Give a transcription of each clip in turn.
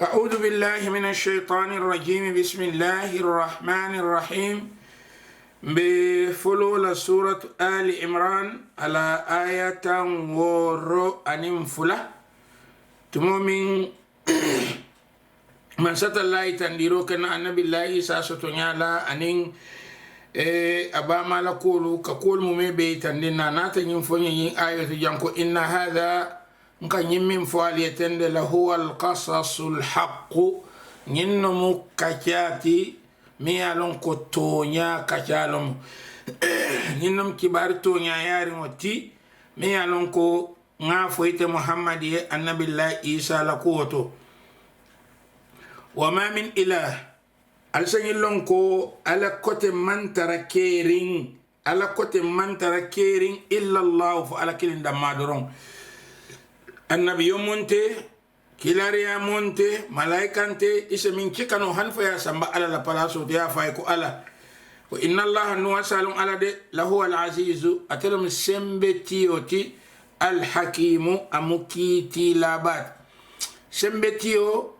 أعوذ بالله من الشيطان الرجيم بسم الله الرحمن الرحيم بفلول سورة آل عمران على آية ورو أنم فلا تمومين من ست الله تنديرو كنا النبي الله ساسوتونيا لا أنين أبا مالكولو كقول ممي بيتندنا ناتن ينفوني آية جانكو إن هذا nka nyimmin faaliyetende la huwa alqasasul haqqu nyinno mu kacati mi yalon ko tonya kacalom nyinnom kibar tonya yari moti mi yalon ko nga foyte muhammad ye annabillah isa la kuwoto wama min ilah alsanyillon ko ala kote mantara kering illa allah fa ala kilin damadoron النبي يمونتي كيلاريا مونتي ملايكانتي اسمين كيكانو هنفا يا سامبا على لا بلاسو ديا فايكو على وان الله نواسل على دي لهو العزيز اتلم سمبتيوتي الحكيم امكيتي لابات سمبتيو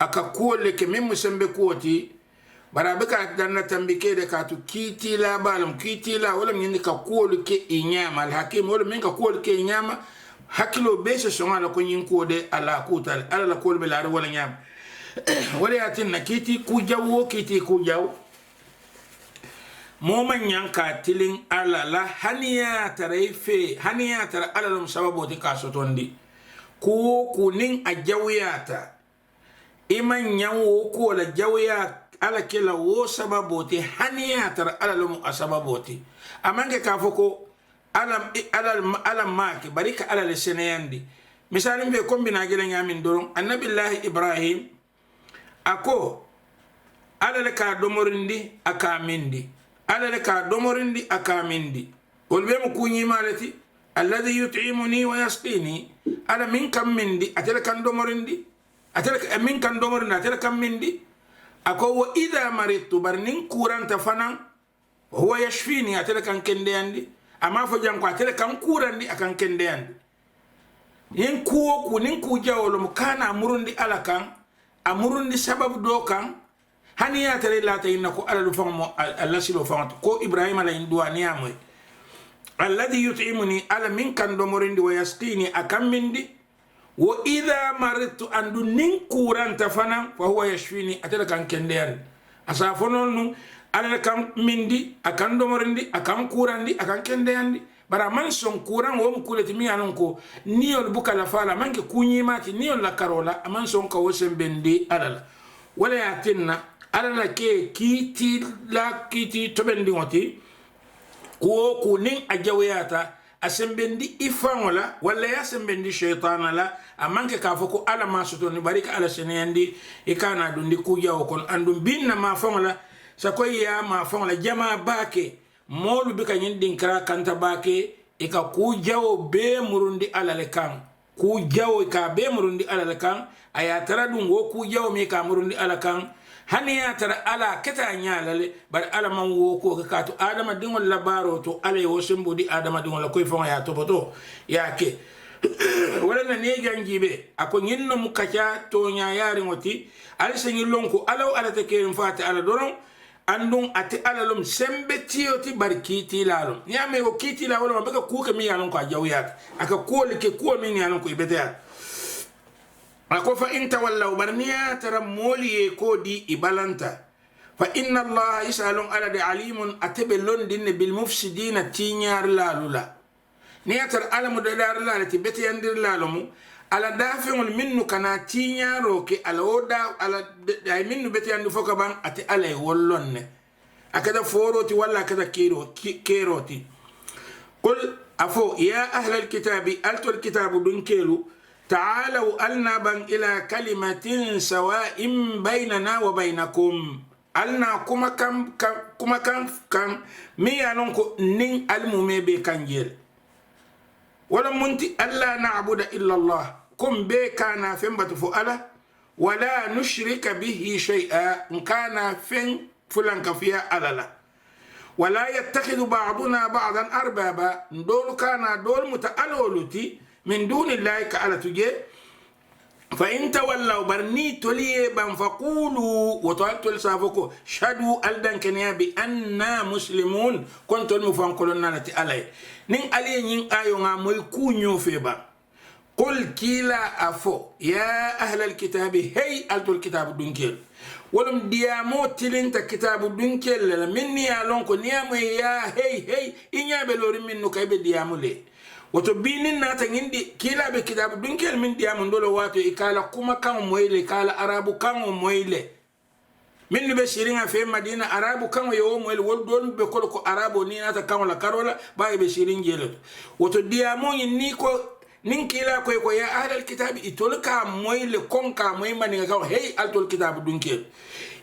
اكاكول لك ميم سمبكوتي barabeka danna tambike de katu kiti la balum kiti la wala min ka kol ke inyama al hakim wala min ka kol ke inyama hakilo bese songa la ko nyin ko de ala kutal ala la kol be la wala nyam wala yatin nakiti ku jawo kiti ku jaw mo man yanka tilin ala la haniya tarefe haniya tar ala lum sababu de kasotondi ku kunin ajawiyata iman nyawo ko la jawiya ala kila wo sababu te haniya tar ala lum asababu te amange ka foko alam maake barika ala le seneyandi misali mbe kombina gele nyamin doron annabillahi ibrahim ako ala le ka domorindi akamindi ala le ka domorindi akamindi wolbe mu kunyi malati alladhi yut'imuni wa yasqini ala min kam mindi atela kan domorindi atela min kan domorindi atela kam mindi ako wa idha maritu barnin kuranta fanan huwa yashfini atela kan kende andi ama fo jang ko atele kan kurandi akan kendeyan yin kuwo ku nin ku jawolo kana murundi alakan amurundi sababu do kan hani ya tare la tayna ko ala famo alla silo famo ko ibrahim ala indwani amoy alladhi yut'imuni ala min kan do murundi wa yasqini akan mindi wa idha maritu andu nin kuranta fana fa huwa yashfini atele kan kendeyan asa fonon ala kan mindi akan domorindi akan kurandi akan kendeyandi bara man son kuran wo mu kuleti mi anon ko niol bukala fala manke kunyimati niol la karola man son ka wo sembendi alala wala yatinna alala ke kiti tobendi ngoti ko kunin ajawiyata asembendi ifangola wala ya sembendi shaytana la amanke ka foko ala masuto ni barika ala seneyandi ikana dundi kujawo kon andum binna ma fangola sakoy ya ma fon la jama bake molu bika nyin dinkra kanta bake ika ku jawo be murundi alale kan ku jawo ka be murundi alale kan aya tara dum wo ku jawo mi ka murundi alale kan hani ya tara ala keta nyalale bar ala man wo ko ka to adama dingol labaro to ale wo sembodi adama dingol koy fon ya to boto yake wala na ne jangibe ako nyinno mukacha to nya yari ngoti al senyilonko alaw ala te kerim fati ala doron andun ati alalum sembe tiyoti barkiti lalum nyame ko kiti la wala mabeka kuka mi yalon ko ajawiyat aka kole ke ko min yalon ko ibeta ako fa inta wallahu barniya tara moli ko di ibalanta fa inna allah yasalun ala de alimun atabe londin bil mufsidin tinyar lalula niyatar alamu da dar lalati bete yandir lalumu ala dafeŋol minnu kana tiñaro ke ala oda ala ay minnu beti andu foka ban ati ala wollon ne akada foroti walla akada keroti qul afo ya ahla alkitabi altul kitabu dunkelu ta'alu alna ban ila kalimatin sawa'in bainana wa bainakum alna kuma kan mi yanon ko nin almume be kanjel wala munti alla na'budu illa allah kum be kana fembatu fu ala wala nushrika bihi shay'a kana fen fulan kafiya alala wala yattakhidhu ba'duna ba'dan arbaba ndol kana dol muta'aloluti min dunillahi ka ala tuje فإن تولوا برني تولي بان فقولوا وتوالتول سافوكو شهدوا ألدن كنيا بأننا مسلمون كنت المفان كلنا نتي علي نين علي نين آيو نعمل كونيو فيبا قل كيلا أفو يا أهل الكتاب هي ألتو الكتاب دونكيل ولم ديامو تلين كتاب دونكيل مني ألونكو نيامو يا هي إنيا بلوري منو كيب ديامو لي wato binin na ta ngindi kila be kitabu dunkel min diamu ndolo wato ikala kuma kan moyle kala arabu kan moyle min be shiringa fe madina arabu kan yo moyle wol don be ko arabu ni na ta kan la karola ba be shirin jelo wato diamu ni ko nin kila ko ya ahlal kitabi itolka moyle kon ka moy mani ga hey altol kitabu dunkel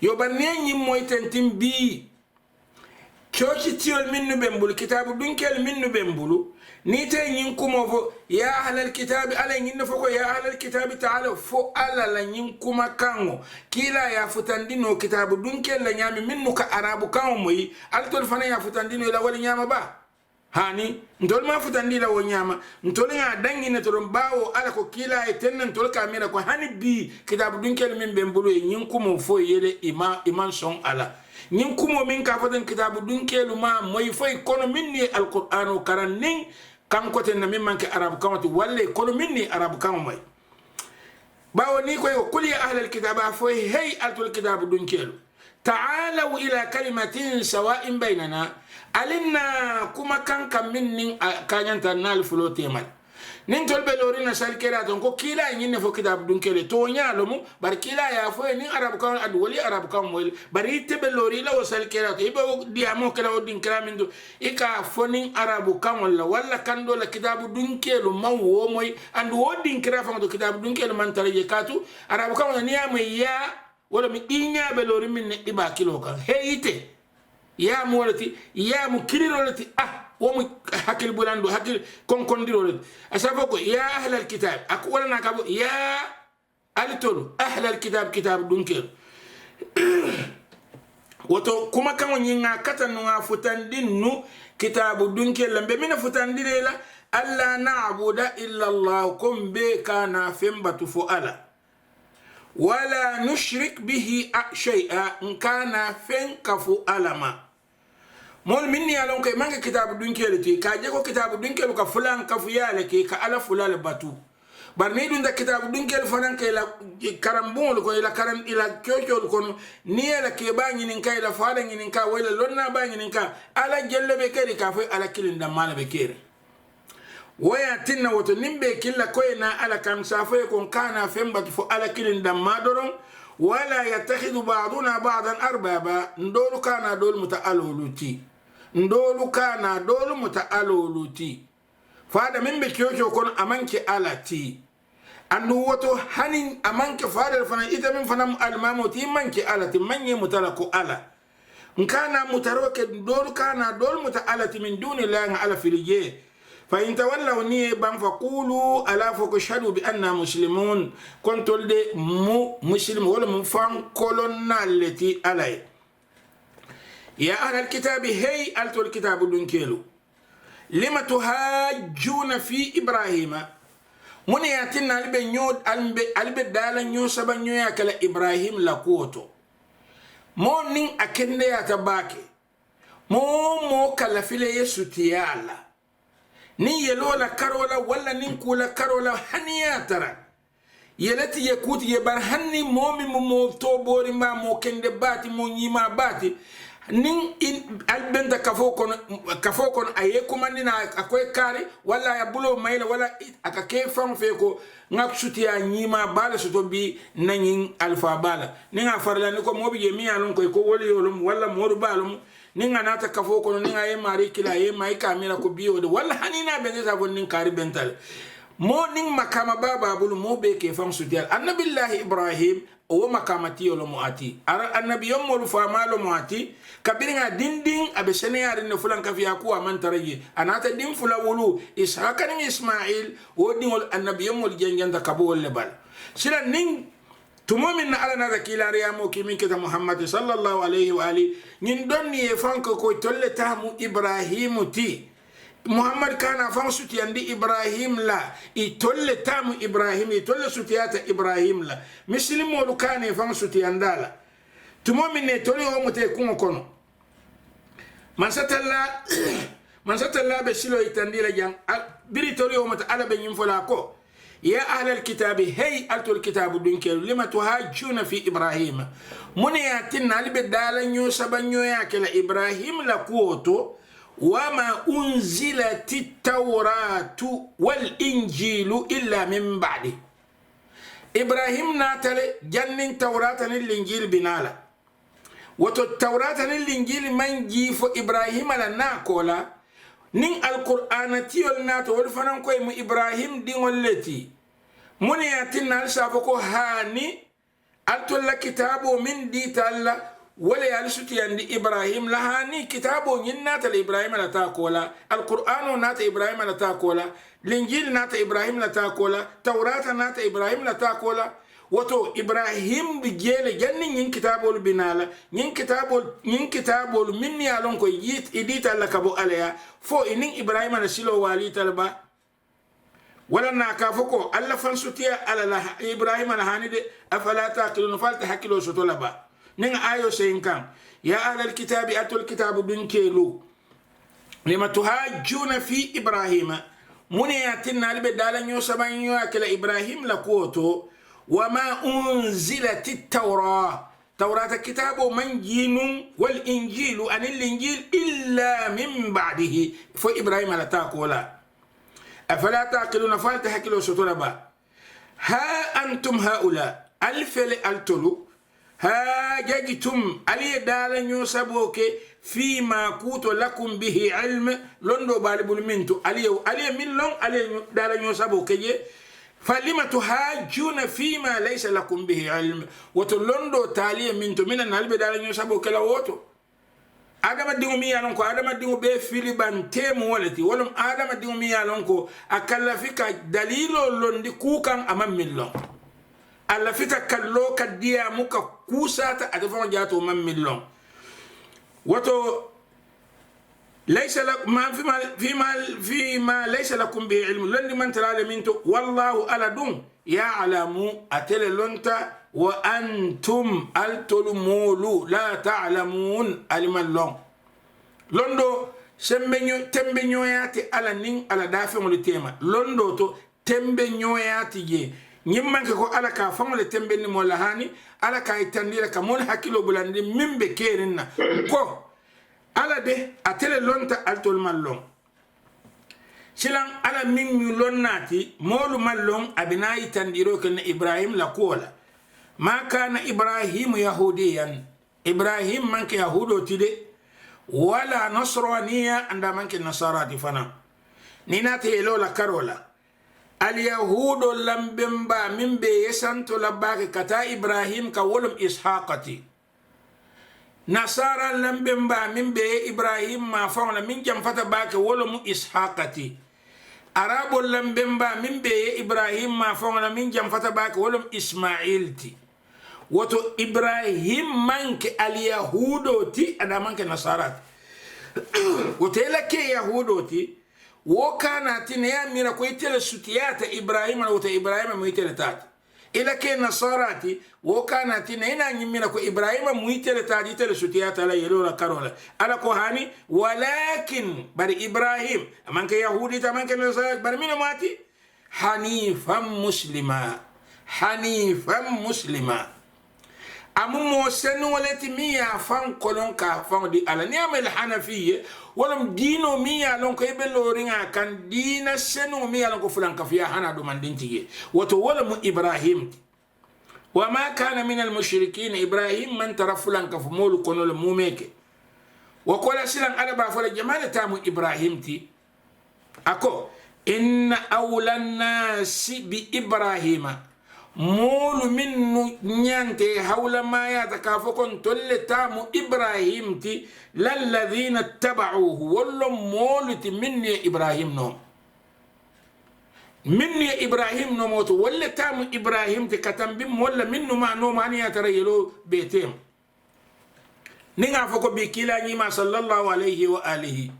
yo banne nyi moy tentim bi chochi tiol min no bembul kitabu dunkel min no bembulu نيتي ينكم فو يا أهل الكتاب على ينفقوا يا أهل الكتاب تعالوا فو على لا ينكم كانوا كلا يا فتندينو كتاب دونك لا نيامي منو كعرب كانوا مي ألتول فنا يا فتندينو لا ولا نياما با هاني نتول ما فتندي لا ونياما نتول يا دنجي نترم باو على كو كلا يتن نتول كاميرا كو هاني بي كتاب دونك من بمبلو ينكم فو يلي إيمان شون على ينكم من كفتن كتاب دونك ما موي فاي كونو مني القرآن كرنين kam kote na min manke arab kamati walle kono minni arab kamay bawo ni ko kul ya ahlal kitaba fo hey altul kitab dunkelu ta'alu ila kalimatin sawa'in bainana alinna kuma kan kam minni kanyanta nal fulote mal nin tolbe lori na salkera don ko kila nyinne fo kitab dunkele to nyalo mu bar kila ya fo ni arab kan ad wali arab kan moy bari tebe lori la salkera to ibe diamo kala o din kramindu ika fo ni arab kan wala kan do la kitab dunkelu mawo moy and wo din krafa do kitab dunkelu man taraje katu arab kan ni am ya wala mi dinya be lori min ne iba kilo kan heite ya mu walati ya mu kiriro lati وم حكي البلاندو حكي كونكونديرو اسافوكو يا اهل الكتاب اقول لنا كابو يا التولو اهل الكتاب كتاب دونكير وتو كما كانوا نيغا كاتانو فتاندين نو كتاب دونكير لمبه من فتاندين لا الا نعبد الا الله كم بكانا فمبت فؤلا ولا نشرك به شيئا ان كان فنكفو الما mol minni alon kay manga kitabu dunkele ti ka je ko kitabu dunkele ka fulan ka fuyale ke ka ala fulal batu bar ni dun da kitabu dunkele fanan kay la karambol ko ila karam ila kyokyo ko ni ala ke bangi nin kay la fala nin ka wala lonna bangi nin ka ala jelle be kedi ka fa ala kilin da mala be kere waya tinna woto nimbe killa ko na ala kam safa ko kana fembatu fo ala kilin da madoron wala yattakhidhu ba'duna ba'dan arbaba ndolu kana dol muta'aluluti ndolu kana dolu muta'aluluti fada min be kyokyo kon amanke alati andu woto hanin amanke fada fana ita min fana almamuti manke alati manye mutalako ala nkana mutaroke dolu kana dolu muta'alati min duni la ala filije fa in tawallaw ni ban faqulu ala fakashhadu bi anna muslimun kontol de mu muslim wala mu fan kolonnalati alay يا أهل الكتاب هي ألتو الكتاب دونكيلو لما تهاجون في إبراهيم من ياتينا البي نيود البي دالا نيو سبا نيو ياكلا إبراهيم لكوتو مو نين أكند ياتباكي مو كالفيلي يسو تيالا نين يلولا كارولا ولا نين كولا كارولا هنياترا يلتي يكوت يبرهني مومي مو توبوري ما مو كند باتي مو نيما باتي nin albenta kafo kon aye kumandina akoy kare wala ya bulo mayla wala akake fam fe ko ngak sutiya nyima bala soto bi nanin alfa bala ninga farla ni ko mobi je mi alon ko woli yolum wala modu balum ninga nata kafo kon ninga ye mari kila ye mai kamera ko biyo de wala hanina be sa gon nin kari bental mo nin makama baba bulu mo be ke fam sutiya annabillahi ibrahim o makamati yolo muati ara annabi yomol famalo muati kabiringa dinding abesene yari ne fulan kafiya ku amantaraye anata dim fula wulu ishaka ni ismail o dingol annabi yomol jengenda kabol lebal sila ning tumomin na ala na zakila riyamo kimi kita muhammad sallallahu alaihi wa ali nin donni e fanko ko tolle tamu ibrahimu ti muhammad kana fam sutiyandi ibrahim la itolle tamu ibrahim itolle sutiyata ibrahim la mislimo lu kane fam sutiyandala tumo minne toli o mute kungo kono man satalla be silo itandila jang biri toli o mata ala be nyimfola ko يا أهل الكتاب هي ألتو الكتاب دنكيلو لما تهاجون في إبراهيم من ياتنا لبدالا نيوسبا نيوياكل إبراهيم لكوتو وما أنزلت التوراة والإنجيل إلا من بعده إبراهيم ناتل جنن توراة الإنجيل بنالا وتو التوراة الإنجيل من جيف إبراهيم لناكولا nin alqur'ana tiyol nato wol fanan koy mu ibrahim dingol leti mun yatin nal safo ko hani altolla kitabo min ditalla wala yal sutiyandi ibrahim la hani kitabo nyin nata ibrahim la ta kola alqur'ano nata ibrahim la ta kola linjil nata ibrahim la ta kola tawrata nata ibrahim la ta kola woto ibrahim bi jele janni nyin kitabol binala nyin kitabol min ya lon ko yit idita la kabo alaya fo inin ibrahim na silo wali talba wala na ka foko alla fansutiya ala la ibrahim na hanide afala taqilun falta hakilo sotola ba nin ayo sayin kan ya ahlal kitabi atul kitabu bin kelu lima tuhajjuna fi ibrahim muniyatin nalbe dalan yo sabanyo akala ibrahim la koto وما أنزلت التوراة توراة كتاب من جين والإنجيل عن الإنجيل إلا من بعده فإبراهيم لا تاكولا أفلا تاكلون فالتحكلوا ستربا ها أنتم هؤلاء الفل التلو ها جاجتم علي دالا يوسبوك فيما كوت لكم به علم لندو بالبول منتو علي من لون علي دالا يوسبوك فلما تهاجون فيما ليس لكم به علم وتلندو تالي منتو من النالب دالا يوسبو كلا ووتو آدم ديو ميا لونكو آدم ديو بي فيليبان تيم ولتي ولم آدم ديو ميا لونكو أكلا فيك دليلو لندي كوكان أمام ملون ألا فيك كاللو كديا موكا كوساتا أتفهم جاتو أمام ملون وتو ليس لك ما فيما ليس لكم به علم لن من ترى منتو والله ألدون يعلم أتل لنتا وأنتم التلمولو لا تعلمون علم اللون لندو تمبنيو ياتي على نين على دافع ملتيما لندو تو تمبنيو ياتي جي نيمان كو على كافم لتمبني مولهاني على كايتاندي لك مول حكيلو بلاندي من بكيرنا كو ala de atele lonta altol mallon silan ala min mi lonnati molu mallon abinayi tandiro ken ibrahim la kola ma kana ibrahim yahudiyan ibrahim manke yahudo tide wala nasraniya anda manke nasarati fana ninati elo la karola al yahudo lambemba min be yesanto labake kata ibrahim ka wolum ishaqati nasara lambemba min be ibrahim ma fawla min jam fata bake wolomu ishaqati arabo lambemba min be ibrahim ma fawla min jam fata bake wolum ismailti woto ibrahim manke al yahudo ti ada manke nasarat woto elake yahudo ti wo kana tin ya mira ko itele sutiyata ibrahim woto ibrahim mo itele tat ila ke nasarati wo kana tina ina nyimina ko ibrahima muitele tadi tele sutiyata la yelola karola ala ko hani walakin bari ibrahim amanke yahudi tamanke nasara bari mina mati hanifan muslima amu mo senu walati miya fan kolon ka fan di ala ni amal hanafiyya walam dino miya lon ko be loringa kan dina senu miya lon ko fulan ka fiya hana do mandintige wato walam ibrahim wa ma kana min al mushrikin ibrahim man tara fulan ka fumul kono le mumeke wa kola silan ala ba fala jamala tamu ibrahim ti ako inna awlan nasi bi ibrahima molu minnu nyante hawla ma yatakafukon tolletamu ibrahim ti lalladhina tabauhu wallo molu ti minni ibrahim no moto walletamu ibrahim ti katambim walla minnu ma no mani yatarayelo betem ninga foko bi kila nyima sallallahu alayhi wa alihi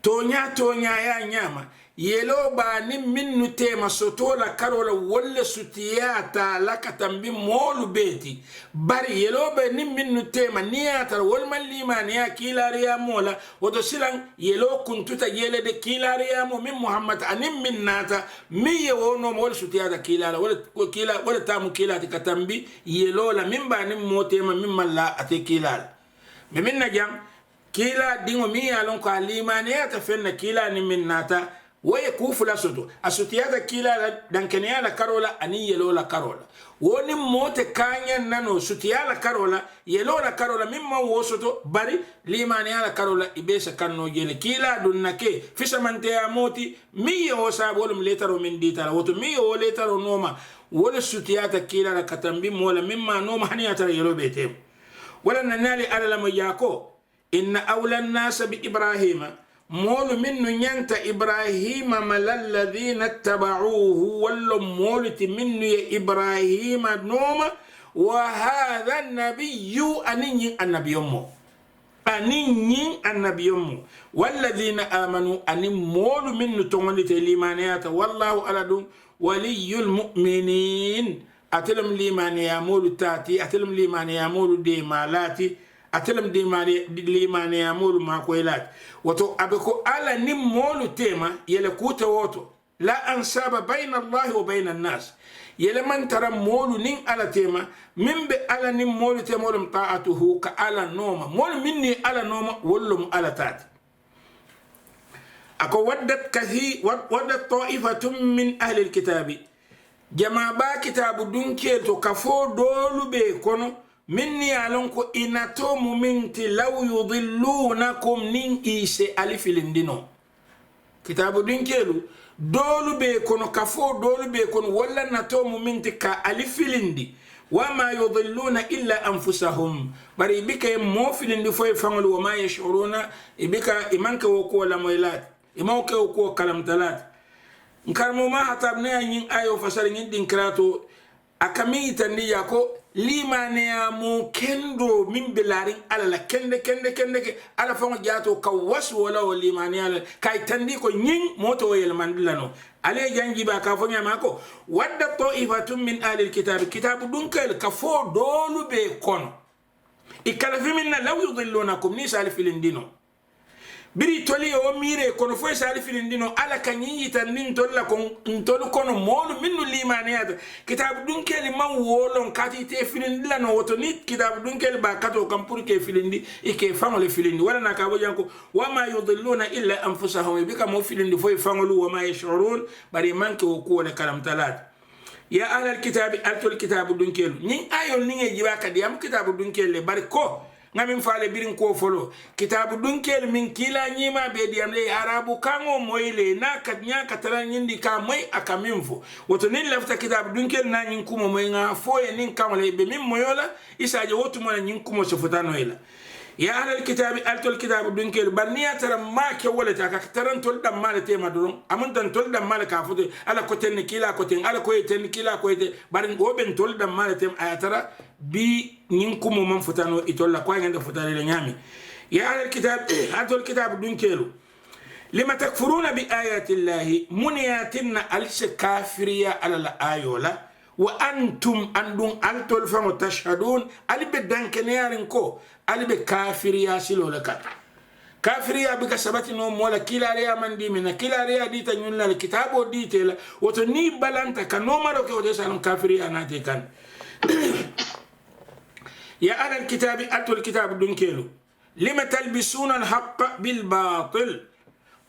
tonya ya nyama yelo ba ni minnu tema sotola karola wolle sutiyata la katambi molu beti bari yelo be ni minnu tema niyata wol malima niya kilariya mola wodo silan yelo kuntuta yele de kilariya mo min muhammad anim minnata mi yewono mol sutiyata kilala wala tamu kilati katambi yelo la min ba ni motema min malla ate kilala me minna jam kila dingo mi alon ko alimaniya fenna kila ni minnata waye kufula soto asutiyata kila dankeniya la karola ani yelo la karola woni mote kanya nano sutiya la karola yelo la karola mimma wosoto bari limaniya la karola ibesa kanno jele kila dunnake fisamante ya moti mi yo sabol letaro min ditala woto mi yo letaro noma wala sutiyata kila la katambi mola mimma noma haniyata yelo bete wala nanali ala la yako inna awla an-nas bi ibrahima مول من ينت إبراهيم مل الذين اتبعوه ولو مولت من إبراهيم نوم وهذا النبي أنين النبي يومه أنين النبي يومه والذين آمنوا أن مول من تونت الإيمانيات والله ألد ولي المؤمنين أتلم الإيمان يا مول تاتي أتلم الإيمان يا مول دي مالاتي atelem di limane ya molu makoilat wato abeko ala nim molu tema yele kuta woto la ansaba bayna Allah wa bayna an-nas yele man tara molu nin ala tema mimbe ala nim molu tema wolum ta'atuhu ka ala noma mol minni ala noma wollum ala tat ako waddat ta'ifatun min ahli al-kitabi jama ba kitabu dunke to kafo dolu be kono minni alonko inato muminti law yudillunakum nin ise alifilindino kitabu dinkelu dolu be kono kafo dolu be kono wala nato muminti ka alifilindi wama yudilluna illa anfusahum bari bika mo filindi foy fangol wama yashuruna ibika imanka woko la moylat imanka woko kalamtalat nkarmo ma hatabna yin ayo fasari ngin dinkrato akami tandi yako limane ya mo kendo min bilarin ala kende ke ala fango jato ka wasu wala o limane ala kay tandi ko nyin moto yel mandilano ale jangi ba ka fonya mako wadda ta'ifatun min ahli alkitab kitabu dunkel ka fo dolu be kono ikala fi minna law yudillunakum ni sal filindino biri toli o mire kono fo sal filindino ala kanyi tan nin tolla kon ntol kono molu minnu limaniyata kitab dunkel man wolon kati te filindila no woto ni kitab dunkel ba kato kam pour ke filindi ike famole filindi wala na ka bojanko wama yudilluna illa anfusahum bika mo filindi fo famolu wama yashurun bari manke o ko le kalam talat ya ahli alkitab altul kitab dunkel ni ayol ni ngi jiba kadi am kitab dunkel le bari ko ngamin faale birin ko folo kitabu dunkel min kila nyima be diam le arabu kango moyle na kadnya katara nyindi ka moy akaminfo woto nin lafta kitabu dunkel na nyin kumo moy nga foye nin kamale be min moyola isaje wotu mo nyin kumo so futano ila ya ahlal kitabi altul kitabu dunkel banniya tara ma ke wala ta ka taran tol dam mala tema duron amon tan tol dam mala ka fude ala ko ten kila ko ten ala ko ten kila ko te barin go ben tol dam mala tem ayatara bi nyin kumo man futano itolla ko ngenda futale le nyami ya ahlal kitab altul kitabu dunkelu lima takfuruna bi ayati llahi muniyatina al kafiriya ala ayola wa antum andun altol famo tashhadun alibe dankeneyarin ko alibe kafiriya silo lakat kafiriya bika sabati no mola kilariya mandi mina kilariya dita nyulla kitabo ditela woto ni balanta kanomaro ke wote salon kafiriya nate kan ya ala alkitabi atul kitab dunkelu lima talbisuna alhaqqa bil batil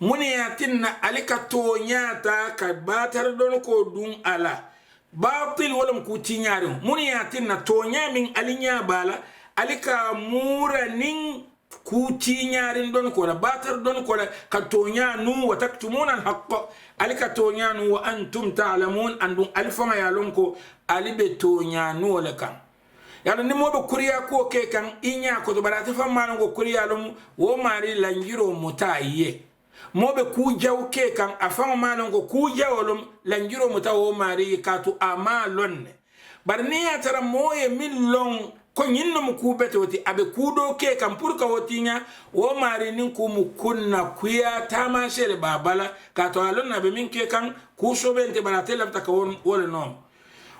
muniyatinna alika tonyata ka batar don ko dun ala batil wala ku tinyaaru muniyatinna tonya min alinya bala alika mura nin ku tinyaarin don ko la batar don ko la ka tonya nu wa taktumuna alhaqqa alika tonya nu wa antum ta'lamun andun alfama yalon ko alibe tonya nu wala kan yalla ni mobe kuriya ko ke kan inya ko to barata famma ngo kuriya lum wo mari langiro mutaye mobe ku jaw ke kan afama manon ko ku jawolum lanjiro mutawo mari katu amalon barniya tara moye millon ko nyinno mu kubete woti abe kudo ke kam pour ka wotinya wo mari nin ku mu kunna kuya tama sele babala ka to alon na be min ke kan ku so bente barate labta ka won wala no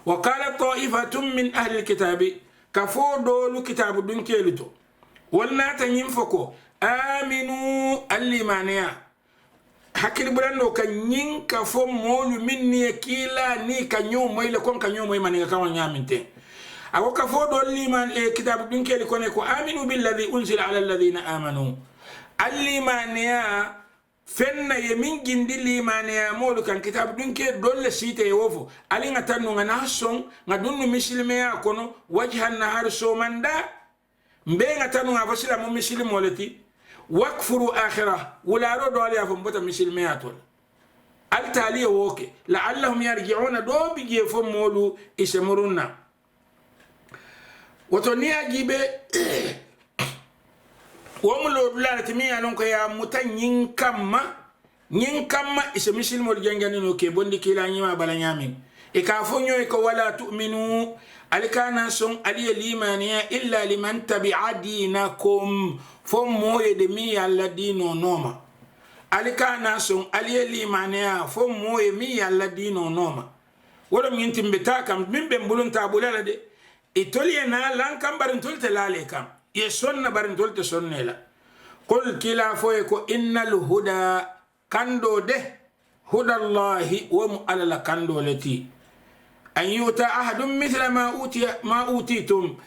wa qala ta'ifatun min ahli alkitabi kafo dolu kitabu dun kelito wonna tan yin foko aminu allimaniya hakil burando kan yin kafo molu minni kila ni kanyo moyle kon kanyo moy maniga kan nyaminte ako kafo dol liman kitabu dun keli kone ko aminu billadhi unzila ala alladhina amanu allimaniya fenna yemin gindi limaniya molu kan kitabu dun ke dolle site yofo ali nga tanu nga nason nga dunnu muslimeya kono wajhan nahar somanda mbe nga tanu nga fasila mu muslimo leti wakfuru akhirah wala ro do ali afum bota muslimeya tol al taliya woke la'allahum yarji'una do bige fo molu isemurunna woto ni ajibe womulo dulala timi alon ko ya mutan yin kamma ise misil mol jangani no ke bondi kila nyima bala nyami e ka fonyo e ko wala tu'minu alikana son aliya limaniya illa liman tabi'a dinakum fom moye de mi alla dino noma alikana son aliya limaniya fom moye mi alla dino noma wala min timbeta kam min be mbulun tabulala de itoliye na lan kam barin tolte lale kam ye sonna barin tolte sonnela qul kila foye ko innal huda kando de huda allahi wa mu'alala kando leti an yuta ahadun mithla ma utitum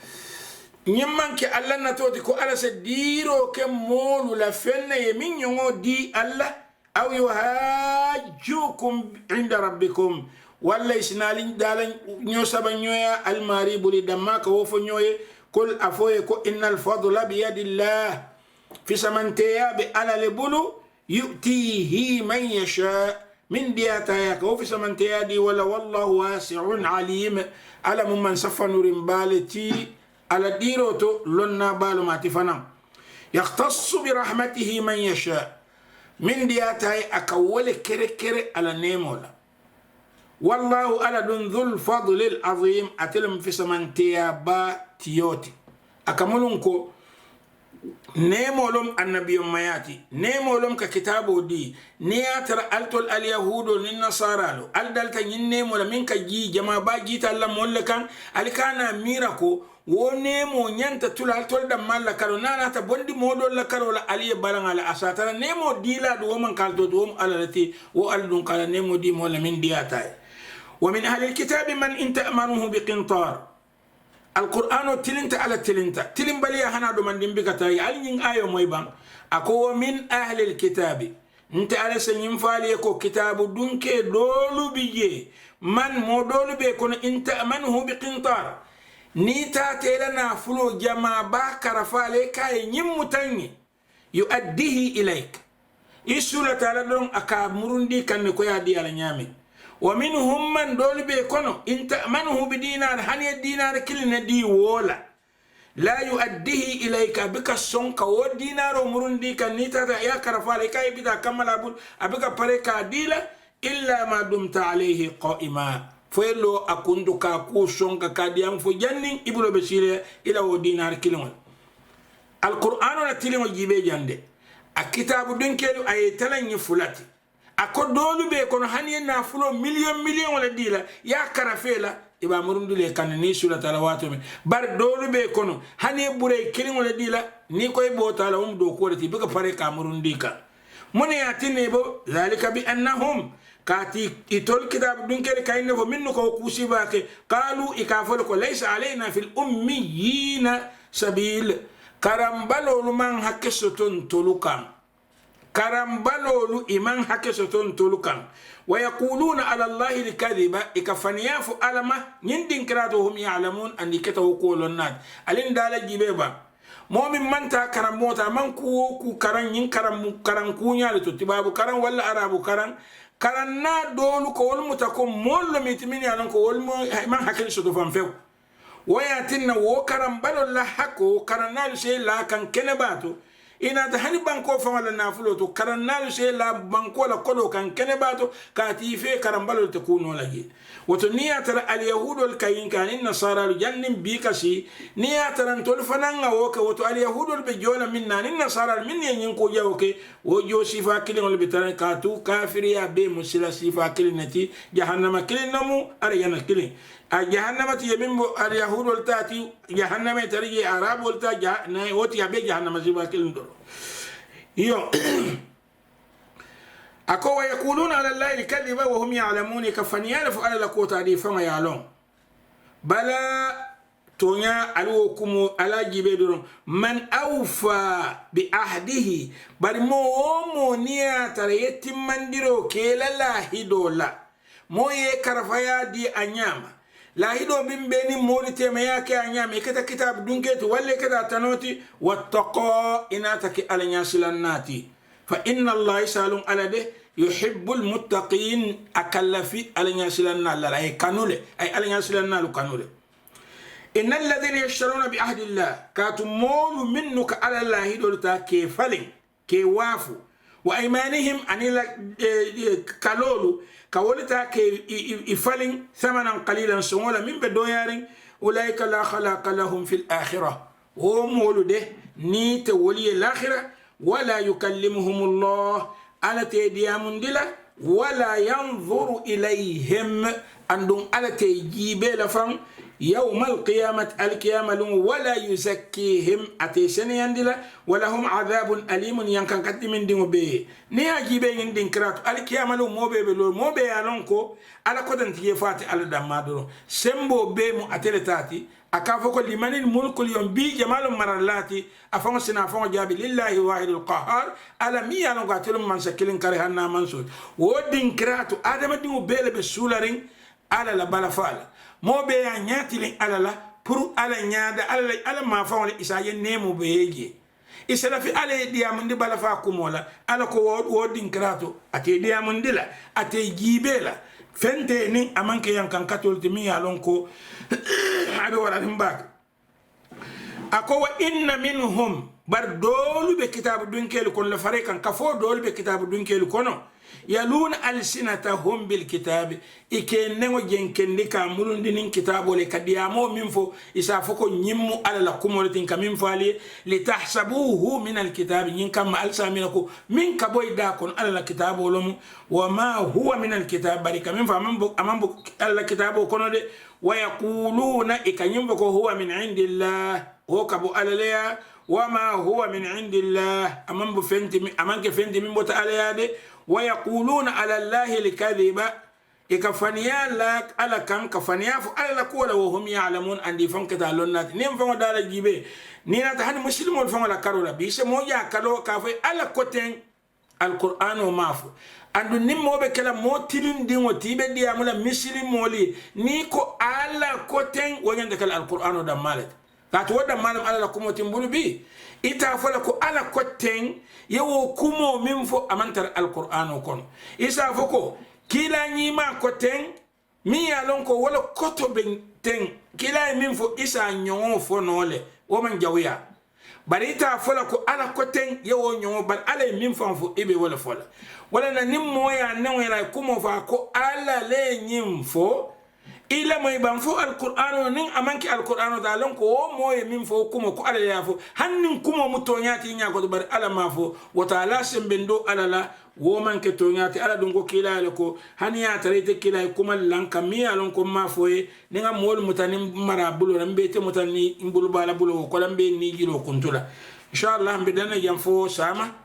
nyimman ke alla na toti ko ala se diro ke molu la fenne ye min yongo di alla aw yuhajjukum inda rabbikum walla isnalin dalan nyo saban nyoya almari buli damma ka wofo nyoye kul afoye ko innal fadla bi yadillah fi samanteya bi ala lebulu yu'tihi man yasha min diyata ya ka fi samanteya di wala wallahu wasi'un alim ala man safanu rimbalati ala diroto lonna balu matifanam yahtassu bi rahmatihi man yasha min diyata akawale kere kere ala nemola والله على ذو الفضل العظيم أتلم في سمانتيا با تيوتي أكملونكو نيمولم النبي مياتي نيمولم ككتابو دي نياتر ألتول اليهود والنصارى ألدلتا نيمولا منك جي جما با جيتا الله مولكان ألكانا ميراكو ونيمو نيانتا تولا ألتول دمال لكارو نانا تبوندي مودو لكارو لألي بلان على أساتنا نيمو ديلا دوما كالتو دوم على لتي وألدون قال نيمو دي مولا من دياتاي ومن أهل الكتاب من إن تأمنه بقنطار القرآن تلنت على تلنت تلن بليا هنا دو من دين بكتاي ألين آيو مويبان أكو من أهل الكتاب انت على سنين فاليكو كتاب دونك دولو بيجي من مو دولو بيكون إن تأمنه بقنطار نيتا تيلنا فلو جما باكر فاليكاي نمتني يؤديه إليك يسولة على دون أكامرون دي كان نكويا دي على نيامي ومنهم من دول بيكونوا إن تأمنه بدينار هني الدينار كلنا دي ولا لا يؤديه إليك بك السنك ودينار ومرون دي كان نيتا يا كرفالي كاي بدا كمال أبول أبقى بريكا ديلا إلا ما دمت عليه قائما فيلو أكندو كاكو سنك كاديان فجنن إبرو بسيلة إلى ودينار كلنا القرآن نتلين وجيبه جانده الكتاب دين كيلو أيتلن يفلاتي ako dolu be kono hani na fulo million wala dila ya karafela iba murundule kan ni sura talawatu me bar dolu be kono hani bure kilin wala dila ni koy botala do ko reti bega pare ka murundika mune atine bo zalika bi annahum kati itol kitab dun kere kayne fo minno ko kusibake qalu ikafol ko laysa alaina fil ummiyina sabil karambalo man hakesoton tolukan كرمبلولو إيمان حكسوتون تولوكان ويقولون على الله الكذب إكفنياف ألمة يندين كراتهم يعلمون أن كتو كولونات ألين دالا جيبيبا مؤمن من تا كرموتا من كو كران ين كران كونيا لتتبابو كران ولا أرابو كران نا دولو كول متكم مول ميتمين يالون كول من حكسوتو فانفيو وياتنا وكرمبلو لحكو كران نالو شيء لا كان كنباتو ina ta hani banko fa wala nafulo to karannalu se la banko la kodo kan kene bato ka ti fe karambalo te kuno lagi woto niya tara al yahudul kayin kan nasara jannim bi kasi niya tara tol fananga woke woto al yahudul be jola minna nin nasara min yin ko jawoke wo jo sifa kilin wal bitara ka tu kafiriya be musila sifa kilin nati jahannama kilin namu ara yana kilin a jahannama ti yemimbo al yahudul tati jahannama tari arab wal ta na woti ya be jahannama sifa kilin do yo ako wa yaquluna ala allahi kadhiba wa hum ya'lamun kafan ya'lafu ala lakota di fama ya'lam bala tonya alwokumu ala jibe dum man awfa bi ahdihi bari mo niya tare yetim mandiro kela lahidola moye karfaya di anyama lahido bimbe ni moni tema yake anyama ikata kitab dunketu wale kata tanoti wattaqa inataki ala nyasilannati fa inna allaha salun ala de yuhibbul muttaqin akallafi ala nyasilannal la ay kanule ay ala nyasilannal kanule innal ladhina yashtaruna bi ahdi allah katumulu minnuka ala allahi dolta ke falin ke wafu wa aymanihim anila kalolu kawolita ke ifalin thamanan qalilan sumola min bedoyarin ulaika la khalaqa lahum fil akhirah o mulu de ni te wali al akhirah wala yukallimuhum allah ala te diamundila wala yanzuru ilayhim andum ala te jibe la fan يوم القيامة القيامة ولا يزكيهم أتيسني يندلا ولهم عذاب أليم ينكن قد من دين به نيا جيبين دين كرات القيامة مو به بلور مو به ألونكو على كودن تيفات على دمادرو سمبو به مو أتلتاتي أكافوكو لمن الملك اليوم بي جمال مرلاتي أفهم سنا أفهم جابي لله واحد القهار على مي ألون قاتلهم من سكيلين كرهنا منسود ودين كراتو آدم دين به بسولارين على لا بالفعل mo be ya nyatile alala pour ala nyaada ala ma fa wala isaye nemo beje isala fi ala diamundi bala fa kumola ala ko wodin krato ate diamundi la ate jibela fente ni amanke yankan katolti mi yalon ko abi wala mbak ako wa inna minhum bar dolu be kitabu dunkel kon la fare kan kafo dolu be kitabu dunkel kono يلون ألسنتهم بالكتاب إكنّو جنكندي كامولون دين كتابو لكديامو منفو إسافوكو نيمو على لكم ولتين كمين فالي لتحسبوه من الكتاب ينكم ألسامينكو من كبوي داكون على الكتاب ولم وما هو من الكتاب بل كمين فأمامبو على الكتاب وكونو ويقولون إكنيمبكو هو من عند الله هو كبو على ليا وما هو من عند الله أمامبو فنتي أمانك فنتي من بوتا على ويقولون على الله الكذب إكفانيا لك على كم كفانيا فعلى لكولا وهم يعلمون أن يفهم كتالونات نيم فهم دار الجيبه نينا تهني مسلم والفهم لا كرولا بيس موجا كلو كافي على كتن القرآن ومافو andu nimmo be kala mo tilin dingo tibe di amula misiri moli ni ko ala koten wonyande kala alqur'ano da malet katu wada malam ala ko motin bulu bi ita fala ko ala koten yewo kumo mimfo amantar alqur'ano kon isa foko kila nyima koten mi yalon ko wala koto ben ten kila mimfo isa nyongo fo nole wo man jawiya bari ita fala ko ala koten yewo nyongo bar ala mimfo fo ibe wala fola wala na nimmo ya nawela kumo fa ko ala le nyimfo ila moy ban fo alqur'ano nin amanki alqur'ano da lon ko moye min fo kumo ko ala ya fo hannin kumo mutonyati nya ko bar ala ma fo wata la sembendo ala la wo manke tonyati ala dun ko kila ko haniya tarete kila kuma lanka mi alon ko ma fo e ninga mol mutani mara bulo rambe te mutani imbulu bala bulo ko lambe ni jiro kuntula inshallah mbedana yam fo sama